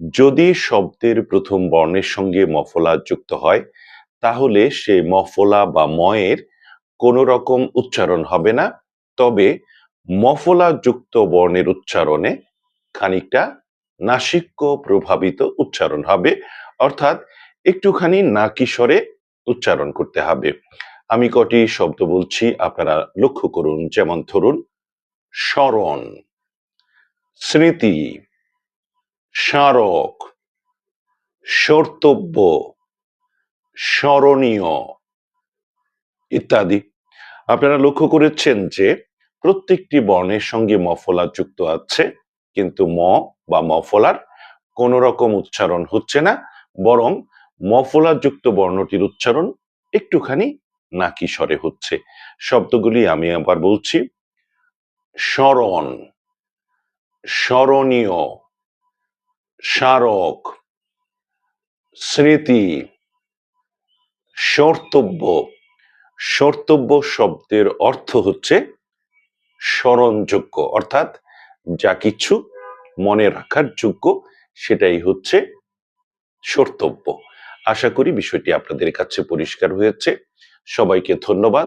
যদি শব্দের প্রথম বর্ণের সঙ্গে মফলা যুক্ত হয় তাহলে সে মফলা বা ময়ের কোনো রকম উচ্চারণ হবে না, তবে মফলা যুক্ত বর্ণের উচ্চারণে খানিকটা নাসিক্য প্রভাবিত উচ্চারণ হবে, অর্থাৎ একটুখানি নাকি স্বরে উচ্চারণ করতে হবে। আমি কটি শব্দ বলছি, আপনারা লক্ষ্য করুন। যেমন ধরুন, স্মরণ, স্মৃতি, স্মারক, স্মর্তব্য, স্মরণীয় ইত্যাদি। আপনারা লক্ষ্য করেছেন যে প্রত্যেকটি বর্ণের সঙ্গে মফলা যুক্ত আছে, কিন্তু ম বা মফলার কোন রকম উচ্চারণ হচ্ছে না, বরং মফলা যুক্ত বর্ণটির উচ্চারণ একটুখানি নাকি স্বরে হচ্ছে। শব্দগুলি আমি আবার বলছি। স্মরণ, স্মরণীয়, স্মারক, স্মৃতি, স্মর্তব্য। স্মর্তব্য শব্দের অর্থ হচ্ছে স্মরণযোগ্য, অর্থাৎ যা কিছু মনে রাখার যোগ্য, সেটাই হচ্ছে স্মর্তব্য। আশা করি বিষয়টি আপনাদের কাছে পরিষ্কার হয়েছে। সবাইকে ধন্যবাদ।